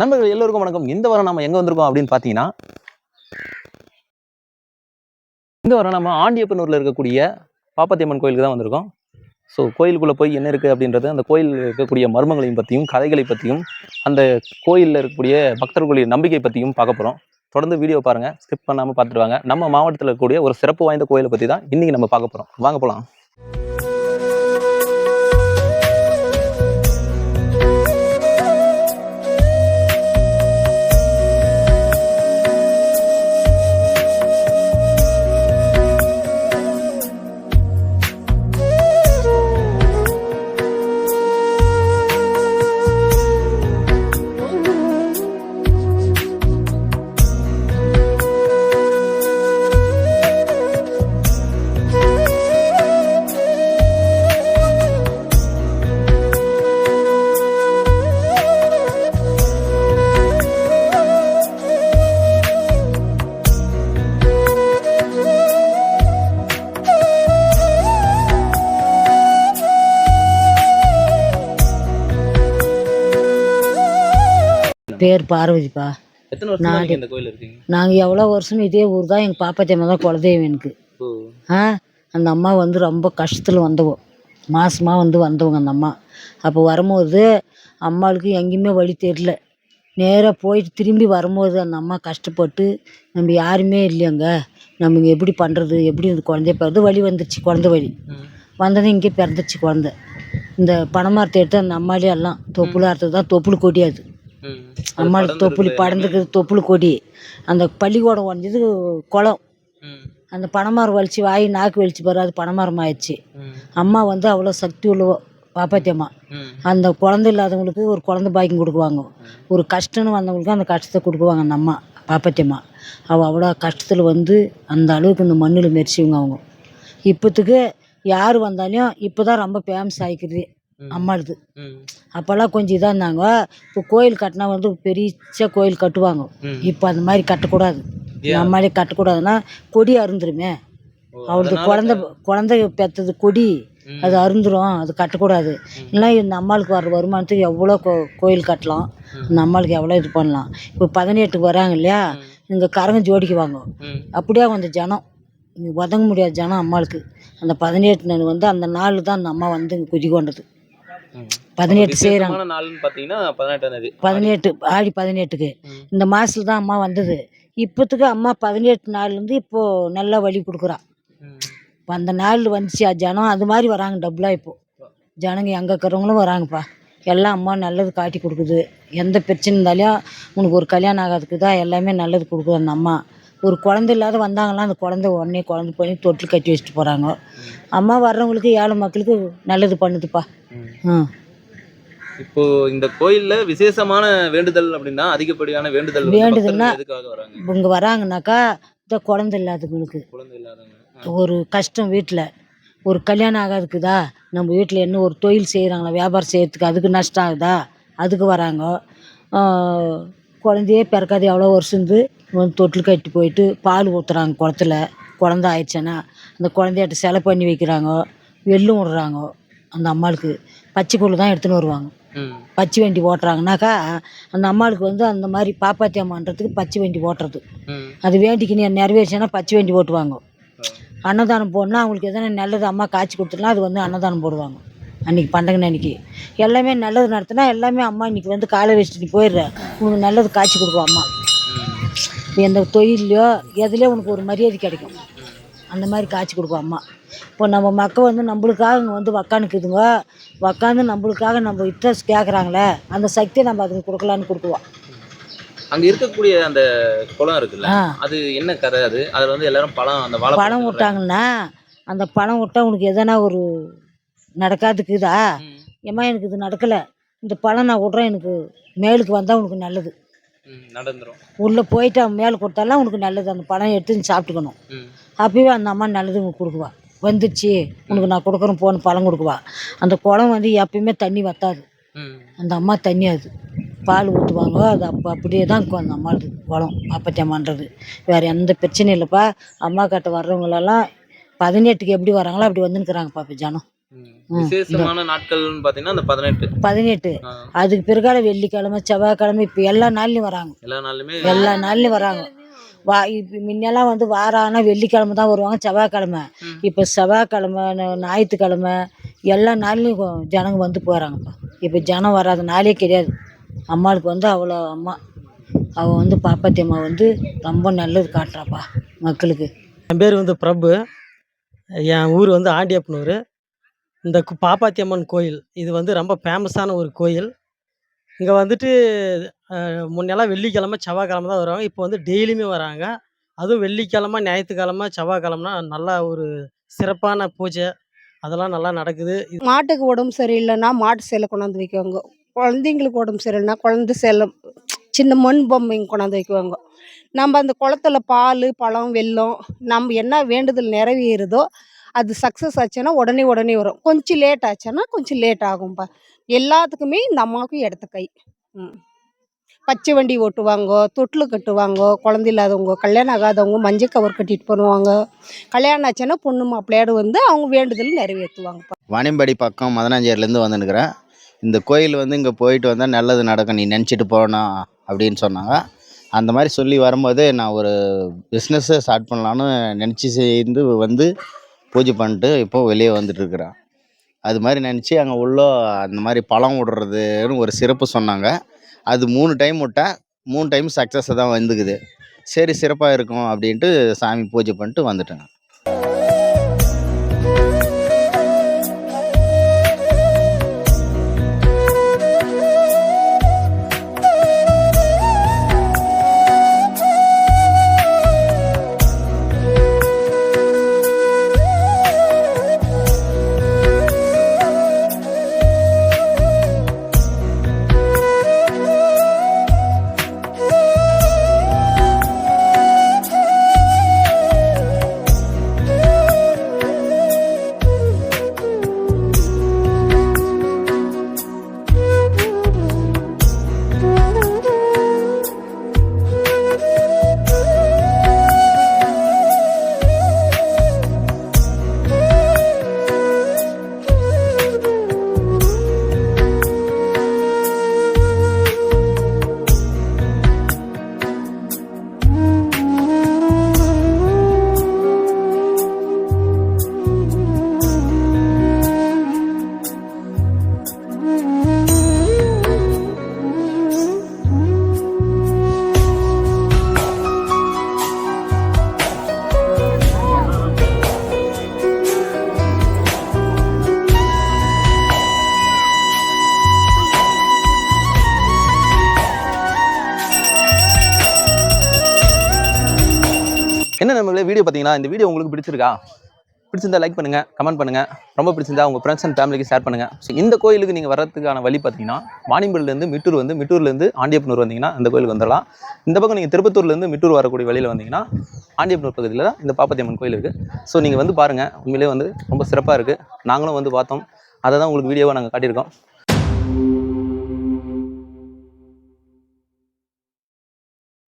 நண்பர்கள் எல்லோருக்கும் வணக்கம். இந்த வாரம் நம்ம எங்கே வந்திருக்கோம் அப்படின்னு பார்த்தீங்கன்னா, இந்த வாரம் நம்ம ஆண்டியப்பனூரில் இருக்கக்கூடிய பாப்பாத்தியம்மன் கோயிலுக்கு தான் வந்திருக்கோம். ஸோ கோயிலுக்குள்ளே போய் என்ன இருக்குது அப்படின்றது, அந்த கோயிலில் இருக்கக்கூடிய மர்மங்களையும் பற்றியும், கதைகளை பற்றியும், அந்த கோயிலில் இருக்கக்கூடிய பக்தர்களுடைய நம்பிக்கை பற்றியும் பார்க்க போகிறோம். தொடர்ந்து வீடியோ பாருங்கள், ஸ்கிப் பண்ணாமல் பார்த்துட்டு வாங்க. நம்ம மாவட்டத்தில் இருக்கக்கூடிய ஒரு சிறப்பு வாய்ந்த கோயிலை பற்றி தான் இன்றைக்கி நம்ம பார்க்க போகிறோம். வாங்க போகலாம். பேர் பார்வதிப்பா. எத்தனை வருஷம் இந்த கோயில் இருக்கீங்க? நாங்கள் எவ்வளோ வருஷம் இதே ஊர் தான். எங்கள் பாப்பாத்தியம்மா தான் குலதெய்வம் எனக்கு. அந்த அம்மா வந்து ரொம்ப கஷ்டத்தில் வந்தவோம், மாதமாக வந்தவங்க அந்த அம்மா. அப்போ வரும்போது அம்மாவுக்கு எங்கேயுமே வழி தெரியல. நேராக போயிட்டு திரும்பி வரும்போது அந்த அம்மா கஷ்டப்பட்டு, நம்ம யாருமே இல்லையாங்க, நம்ம இங்கே எப்படி பண்ணுறது, எப்படி இந்த குழந்தைய பிறந்து வழி வந்துடுச்சு. குழந்தை வழி வந்தது இங்கே பிறந்துச்சு குழந்தை. இந்த பனைமரத்தை எடுத்து அந்த அம்மாலே எல்லாம் தொப்புள் அறுத்தது தான் தொப்புள் கொடியாது. அம்மாளுக்கு தொப்புளி படந்துக்குது, தொப்புள் கொடி. அந்த பள்ளிக்கூடம் உடஞ்சது குளம். அந்த பனைமரம் வலிச்சு வாய் நாக்கு வலிச்சு பாரு, அது பனைமரம் ஆயிடுச்சு. அம்மா வந்து அவ்வளோ சக்தி உள்ளவோ பாப்பாத்தியம்மா. அந்த குழந்தை இல்லாதவங்களுக்கு ஒரு குழந்தை பாக்கியம் கொடுக்குவாங்க, ஒரு கஷ்டம்னு வந்தவங்களுக்கு அந்த கஷ்டத்தை கொடுக்குவாங்க அந்த அம்மா பாப்பாத்தியம்மா. அவள் அவ்வளோ கஷ்டத்தில் வந்து அந்த அளவுக்கு இந்த மண்ணில் மெரிச்சிவங்க அவங்க. இப்போத்துக்கு யார் வந்தாலும் இப்போ தான் ரொம்ப ஃபேமஸ் ஆகிக்குது அம்மாளுது. அப்போல்லாம் கொஞ்சம் இதாக இருந்தாங்க. இப்போ கோயில் கட்டினா வந்து பெரிய கோயில் கட்டுவாங்க. இப்போ அந்த மாதிரி கட்டக்கூடாது, நம்மளே கட்டக்கூடாதுன்னா கொடி அருந்துருமே. அவளுக்கு குழந்தை பெற்றது கொடி, அது அருந்துரும், அது கட்டக்கூடாது. இல்லைன்னா இந்த அம்மாளுக்கு வர வருமானத்துக்கு எவ்வளோ கோயில் கட்டலாம், இந்த அம்மாளுக்கு எவ்வளோ இது பண்ணலாம். இப்போ 18க்கு வராங்க இல்லையா, இங்கே கரகம் ஜோடிக்குவாங்க. அப்படியே அந்த ஜனம் இங்கே உதங்க முடியாத ஜனம் அம்மாளுக்கு. அந்த 18 வந்து அந்த நாள் தான் அந்த அம்மா வந்து இங்கே குதி கொண்டது. 18 செய்கிறாங்க. 18 ஆடி 18க்கு இந்த மாதத்துல தான் அம்மா வந்தது. இப்போத்துக்கு அம்மா 18 நாள்லேருந்து இப்போது நல்லா வழி கொடுக்குறா. இப்போ அந்த நாள் வந்துச்சு ஜனம், அது மாதிரி வராங்க டபுளாக. இப்போது ஜனங்க எங்கே இருக்கிறவங்களும் வராங்கப்பா. எல்லாம் அம்மா நல்லது காட்டி கொடுக்குது. எந்த பிரச்சனை இருந்தாலும் உனக்கு ஒரு கல்யாணம் ஆகாதுக்கு தான் எல்லாமே நல்லது கொடுக்குது அந்த அம்மா. ஒரு குழந்தை இல்லாத வந்தாங்கன்னா அந்த குழந்தை உடனே குழந்தை பண்ணி தொட்டில் கட்டி வச்சுட்டு போகிறாங்க. அம்மா வர்றவங்களுக்கு ஏழை மக்களுக்கு நல்லது பண்ணுதுப்பா. இப்போ இந்த கோயில்ல விசேஷமான வேண்டுதல் அப்படின்னா, அதிகப்படியான வேண்டுதல்னா இங்கே வராங்கனாக்கா இந்த குழந்தை இல்லாதவங்களுக்கு ஒரு கஷ்டம், வீட்டில் ஒரு கல்யாணம் ஆகாதுக்குதா, நம்ம வீட்டில் என்ன ஒரு தொழில் செய்கிறாங்களா, வியாபாரம் செய்கிறதுக்கு அதுக்கு நஷ்டம் ஆகுதா, அதுக்கு வராங்க. குழந்தையே பிறக்காது எவ்வளோ வருஷம் வந்து தொட்டில் கட்டி போயிட்டு பால் ஊற்றுறாங்க குளத்துல. குழந்த ஆயிடுச்சுன்னா அந்த குழந்தையாட்ட சிலை பண்ணி வைக்கிறாங்க, வெள்ளும் விடுறாங்க. அந்த அம்மாளுக்கு பச்சை கொள்ளு தான் எடுத்துன்னு வருவாங்க. பச்சை வண்டி ஓட்டுறாங்கனாக்கா அந்த அம்மாளுக்கு வந்து அந்த மாதிரி பாப்பாத்தியம்மான்றதுக்கு பச்சை வண்டி ஓட்டுறது, அது வேண்டிக்கின்னு நிறைவேறிச்சுன்னா பச்சை வண்டி ஓட்டுவாங்க. அன்னதானம் போடணும்னா அவங்களுக்கு எதனா நல்லது அம்மா காய்ச்சி கொடுத்துனா அது வந்து அன்னதானம் போடுவாங்க. அன்றைக்கி பண்டகை அன்றைக்கி எல்லாமே நல்லது நடத்தினா எல்லாமே அம்மா இன்றைக்கி வந்து காலை வச்சுட்டு நீ போயிடுற, உனக்கு நல்லது காய்ச்சி கொடுக்கும் அம்மா. எந்த தொழிலையோ எதுலேயோ உனக்கு ஒரு மரியாதை கிடைக்கும், அந்த மாதிரி காய்ச்சி கொடுக்கும் அம்மா. இப்போ நம்ம மக்கள் வந்து நம்மளுக்காக இங்கே வந்து உக்காந்துக்குதுங்க, உக்காந்து நம்மளுக்காக நம்ம இன்ட்ரெஸ்ட் கேட்குறாங்களே, அந்த சக்தியை நம்ம அதுக்கு கொடுக்கலான்னு கொடுக்குவோம். அங்கே இருக்கக்கூடிய அந்த குளம் இருக்குல்ல, அது என்ன கதை? அது அதில் வந்து எல்லாரும் பழம் விட்டாங்கன்னா, அந்த பழம் விட்டா உனக்கு எதனா ஒரு நடக்காதுக்குதா, ஏம்மா எனக்கு இது நடக்கலை, இந்த பழம் நான் விட்றேன், எனக்கு மேலுக்கு வந்தால் உனக்கு நல்லது நடந்துரும், உள்ளே போயிட்டு அவன் மேலே கொடுத்தாலாம் உனக்கு நல்லது, அந்த பழம் எடுத்து நீ சாப்பிட்டுக்கணும். அப்பவே அந்த அம்மா நல்லது உங்களுக்கு கொடுக்குவா. வந்துடுச்சு உனக்கு நான் கொடுக்குறேன் போன பழம் கொடுக்குவா. அந்த குளம் வந்து எப்பயுமே தண்ணி வற்றாது, அந்த அம்மா தண்ணி அது பால் ஊற்றுவாங்க. அது அப்படியே தான் இருக்கும் அந்த அம்மாவுக்கு குளம் பாப்பாத்தியம்மான்றது. வேறு எந்த பிரச்சனையும் இல்லைப்பா. அம்மா கிட்ட வர்றவங்களெல்லாம் 18க்கு எப்படி வராங்களோ அப்படி வந்துன்னுக்குறாங்கப்பா இப்போ ஜனம். விசேஷமான நாட்கள்னு பார்த்தீங்கன்னா அந்த 18 அதுக்கு பிறகால வெள்ளிக்கிழமை செவ்வாய்க்கிழமை இப்போ எல்லா நாள்லையும் வராங்க. எல்லா நாள்லையும் வராங்க. இப்போ முன்னெல்லாம் வந்து வாரானா வெள்ளிக்கிழமை தான் வருவாங்க, செவ்வாய்க்கிழமை. இப்போ செவ்வாய்க்கிழமை ஞாயிற்றுக்கிழமை எல்லா நாள்லையும் ஜனங்க வந்து போகிறாங்கப்பா. இப்போ ஜனம் வராத நாளே கிடையாது. அம்மாளுக்கு வந்து அவ்வளோ அவள் வந்து பாப்பாத்தி அம்மா வந்து ரொம்ப நல்லது காட்டுறாப்பா மக்களுக்கு. என் பேர் வந்து பிரபு. என் ஊர் வந்து ஆண்டியப்பனூர். இந்த பாப்பாத்தி அம்மன் கோயில் இது வந்து ரொம்ப ஃபேமஸான ஒரு கோயில். இங்கே வந்துட்டு முன்னெல்லாம் வெள்ளிக்கிழமை செவ்வாய்க்கிழமை தான் வருவாங்க. இப்போ வந்து டெய்லியுமே வராங்க. அதுவும் வெள்ளிக்கிழமை ஞாயிற்றுக்கிழமை செவ்வாய்க்கிழமைனா நல்லா ஒரு சிறப்பான பூஜை அதெல்லாம் நல்லா நடக்குது. மாட்டுக்கு உடம்பு சரியில்லைன்னா மாட்டு சேலை கொண்டாந்து வைக்குவாங்க. குழந்தைங்களுக்கு உடம்பு சரியில்லைன்னா குழந்தை சேலை சின்ன மண் பொம்மைங்க கொண்டாந்து வைக்குவாங்க. நம்ம அந்த குளத்துல பால் பழம் வெல்லம் நம்ம என்ன வேண்டுதல் நிறைவேறுதோ அது சக்ஸஸ் ஆச்சுன்னா உடனே வரும். கொஞ்சம் லேட் ஆச்சுன்னா கொஞ்சம் லேட் ஆகும்பா. எல்லாத்துக்குமே இந்த அம்மாவுக்கும் இடத்த கை. பச்சை வண்டி ஓட்டுவாங்க, தொட்டில் கட்டுவாங்க, குழந்தை இல்லாதவங்க கல்யாணம் ஆகாதவங்க மஞ்சள் கவர் கட்டிட்டு போடுவாங்க. கல்யாணம் ஆச்சுன்னா பொண்ணு மாப்பிள்ளையோடு வந்து அவங்க வேண்டுதல் நிறைவேற்றுவாங்கப்பா. வாணியம்பாடி பக்கம் மதனாஞ்சேரிலேருந்து வந்துன்னுக்கிறேன். இந்த கோயில் வந்து இங்கே போயிட்டு வந்தால் நல்லது நடக்கும், நீ நினச்சிட்டு போகணும் அப்படின்னு சொன்னாங்க. அந்த மாதிரி சொல்லி வரும்போது நான் ஒரு பிஸ்னஸ்ஸை ஸ்டார்ட் பண்ணலான்னு நினச்சி சேர்ந்து வந்து பூஜை பண்ணிட்டு இப்போது வெளியே வந்துட்டுருக்குறேன். அது மாதிரி நினச்சி அங்கே உள்ள அந்த மாதிரி பழம் விடுறதுன்னு ஒரு சிறப்பு சொன்னாங்க. அது 3 டைம் விட்டேன். 3 டைம் சக்ஸஸை தான் வந்துக்குது. சரி சிறப்பாக இருக்கும் அப்படின்ட்டு சாமி பூஜை பண்ணிட்டு வந்துட்டேங்க. என்ன நம்மளே வீடியோ பார்த்தீங்கன்னா இந்த வீடியோ உங்களுக்கு பிடிச்சிருந்தா லைக் பண்ணுங்கள், கமெண்ட் பண்ணுங்கள். ரொம்ப பிடிச்சிருந்தா உங்கள் ஃப்ரெண்ட்ஸ் அண்ட் ஃபேமிலிக்கு ஷேர் பண்ணுங்கள். ஸோ இந்த கோயிலுக்கு நீங்கள் வரதுக்கான வழி பார்த்தீங்கன்னா வாணியம்பாடிலேருந்து மிட்டூர் வந்து மிட்டூர்லேருந்து ஆண்டியப்பனூர் வந்தீங்கன்னா இந்த கோயிலுக்கு வந்துடலாம். இந்த பக்கம் நீங்கள் திருப்பத்தூர்லேருந்து மிட்டூர் வரக்கூடிய வழியில் வந்தீங்கன்னா ஆண்டியப்பனூர் பகுதியில் தான் இந்த பாப்பாத்தி அம்மன் கோயில் இருக்குது. ஸோ நீங்கள் வந்து பாருங்கள், உண்மையிலே வந்து ரொம்ப சிறப்பாக இருக்குது. நாங்களும் வந்து பார்த்தோம், அதை தான் உங்களுக்கு வீடியோவாக நாங்கள் காட்டியிருக்கோம்.